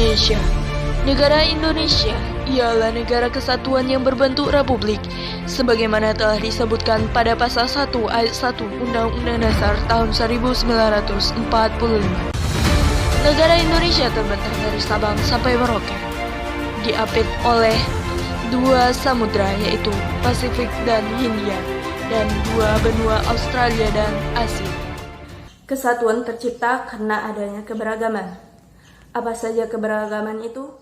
Indonesia. Negara Indonesia ialah negara kesatuan yang berbentuk republik, sebagaimana telah disebutkan pada pasal 1 ayat 1 Undang-Undang Dasar tahun 1945. Negara Indonesia terbentang dari Sabang sampai Merauke, diapit oleh dua samudra yaitu Pasifik dan Hindia, dan dua benua Australia dan Asia. Kesatuan tercipta karena adanya keberagaman. Apa saja keberagaman itu?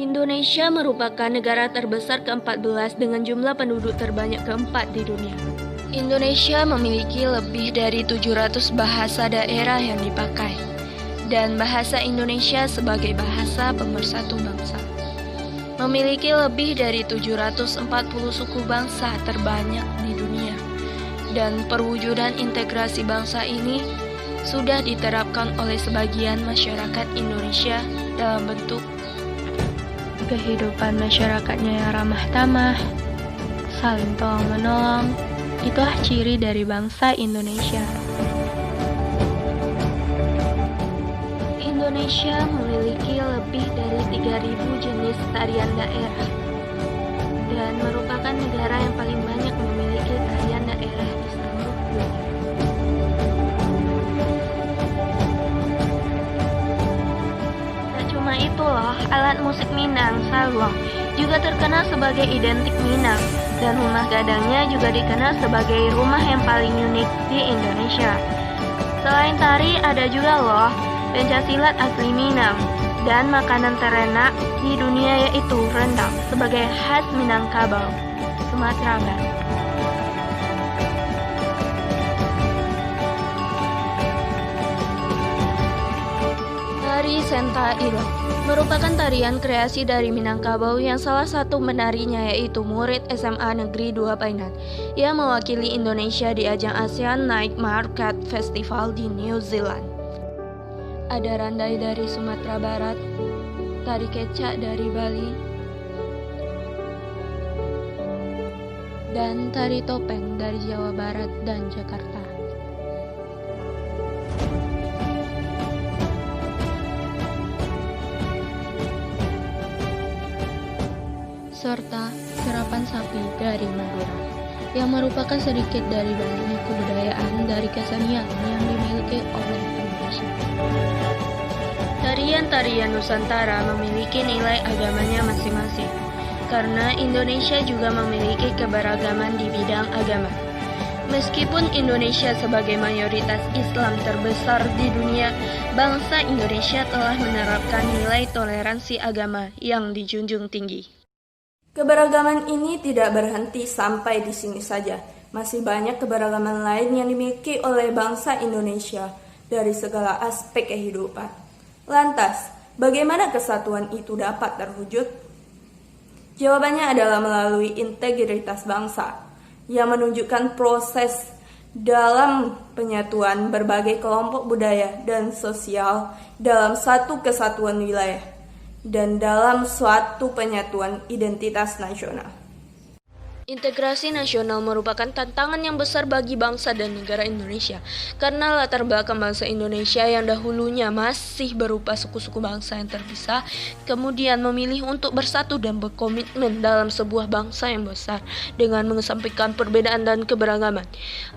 Indonesia merupakan negara terbesar ke-14 dengan jumlah penduduk terbanyak keempat di dunia. Indonesia memiliki lebih dari 700 bahasa daerah yang dipakai, dan bahasa Indonesia sebagai bahasa pemersatu bangsa. Memiliki lebih dari 740 suku bangsa terbanyak di dunia, dan perwujudan integrasi bangsa ini sudah diterapkan oleh sebagian masyarakat Indonesia dalam bentuk kehidupan masyarakatnya yang ramah tamah, saling tolong menolong. Itulah ciri dari bangsa Indonesia. Indonesia memiliki lebih dari 3.000 jenis tarian daerah dan merupakan negara yang paling banyak memiliki tarian daerah di seluruh dunia. Tak cuma itu loh, alat musik Minang, Salong, juga terkenal sebagai identik Minang, dan rumah gadangnya juga dikenal sebagai rumah yang paling unik di Indonesia. Selain tari, ada juga loh pencaksilat asli Minang, dan makanan terenak di dunia yaitu rendang sebagai khas Minangkabau, Sumatera Barat. Tari Senta Ilok merupakan tarian kreasi dari Minangkabau yang salah satu menarinya yaitu murid SMA Negeri 2 Painan yang mewakili Indonesia di ajang ASEAN Night Market Festival di New Zealand. Ada randai dari Sumatera Barat, tari kecak dari Bali, dan tari topeng dari Jawa Barat dan Jakarta. Serta serapan sapi dari Madura, yang merupakan sedikit dari banyaknya kebudayaan dari kesenian yang dimiliki oleh Indonesia. Tarian-tarian Nusantara memiliki nilai agamanya masing-masing, karena Indonesia juga memiliki keberagaman di bidang agama. Meskipun Indonesia sebagai mayoritas Islam terbesar di dunia, bangsa Indonesia telah menerapkan nilai toleransi agama yang dijunjung tinggi. Keberagaman ini tidak berhenti sampai di sini saja. Masih banyak keberagaman lain yang dimiliki oleh bangsa Indonesia dari segala aspek kehidupan. Lantas, bagaimana kesatuan itu dapat terwujud? Jawabannya adalah melalui integritas bangsa, yang menunjukkan proses dalam penyatuan berbagai kelompok budaya dan sosial dalam satu kesatuan wilayah, dan dalam suatu penyatuan identitas nasional. Integrasi nasional merupakan tantangan yang besar bagi bangsa dan negara Indonesia, karena latar belakang bangsa Indonesia yang dahulunya masih berupa suku-suku bangsa yang terpisah, kemudian memilih untuk bersatu dan berkomitmen dalam sebuah bangsa yang besar dengan mengesampingkan perbedaan dan keberagaman.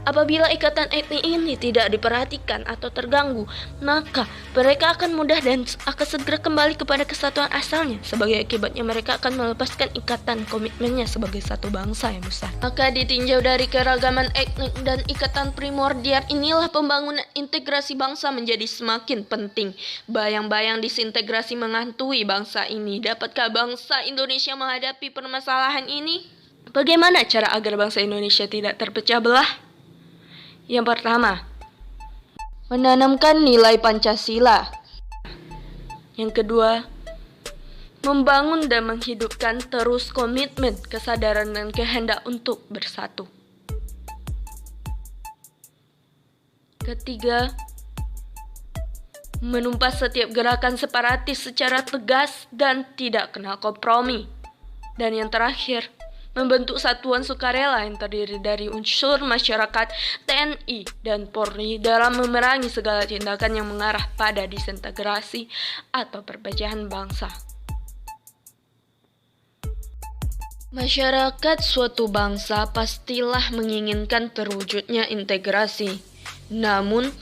Apabila ikatan etnik ini tidak diperhatikan atau terganggu, maka mereka akan mudah dan akan segera kembali kepada kesatuan asalnya. Sebagai akibatnya, mereka akan melepaskan ikatan komitmennya sebagai satu bangsa yang besar. Maka ditinjau dari keragaman etnik dan ikatan primordial inilah pembangunan integrasi bangsa menjadi semakin penting. Bayang-bayang disintegrasi menghantui bangsa ini. Dapatkah bangsa Indonesia menghadapi permasalahan ini? Bagaimana cara agar bangsa Indonesia tidak terpecah belah? Yang pertama, menanamkan nilai Pancasila. Yang kedua, membangun dan menghidupkan terus komitmen, kesadaran, dan kehendak untuk bersatu. Ketiga, menumpas setiap gerakan separatis secara tegas dan tidak kenal kompromi. Dan yang terakhir, membentuk satuan sukarela yang terdiri dari unsur masyarakat, TNI, dan Polri dalam memerangi segala tindakan yang mengarah pada disintegrasi atau perpecahan bangsa. Masyarakat suatu bangsa pastilah menginginkan terwujudnya integrasi. Namun,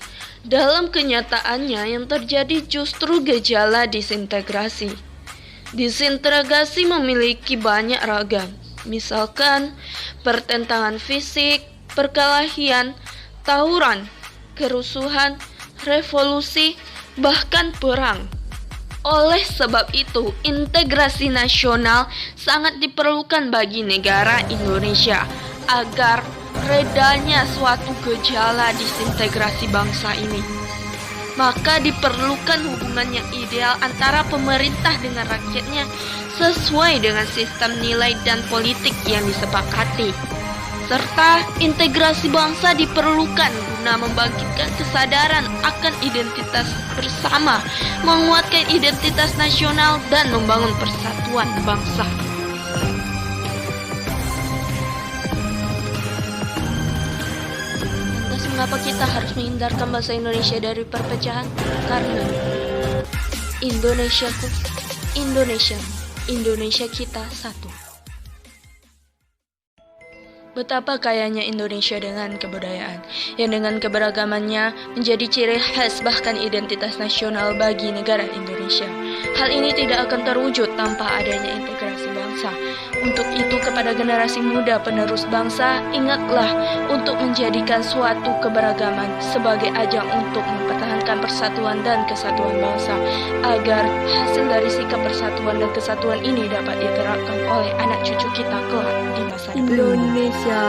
dalam kenyataannya yang terjadi justru gejala disintegrasi. Disintegrasi memiliki banyak ragam, misalkan pertentangan fisik, perkelahian, tawuran, kerusuhan, revolusi, bahkan perang. Oleh sebab itu, integrasi nasional sangat diperlukan bagi negara Indonesia agar redanya suatu gejala disintegrasi bangsa ini. Maka diperlukan hubungan yang ideal antara pemerintah dengan rakyatnya sesuai dengan sistem nilai dan politik yang disepakati. Serta integrasi bangsa diperlukan guna membangkitkan kesadaran akan identitas bersama, menguatkan identitas nasional, dan membangun persatuan bangsa. Lantas mengapa kita harus menghindarkan bahasa Indonesia dari perpecahan? Karena Indonesiaku, Indonesia kita satu. Betapa kayanya Indonesia dengan kebudayaan, yang dengan keberagamannya menjadi ciri khas bahkan identitas nasional bagi negara Indonesia. Hal ini tidak akan terwujud tanpa adanya integrasi bangsa. Untuk itu, kepada generasi muda penerus bangsa, ingatlah untuk menjadikan suatu keberagaman sebagai ajang untuk mempertahankan persatuan dan kesatuan bangsa, agar hasil dari sikap persatuan dan kesatuan ini dapat diterapkan oleh anak cucu kita kelak di masa depan. Indonesia.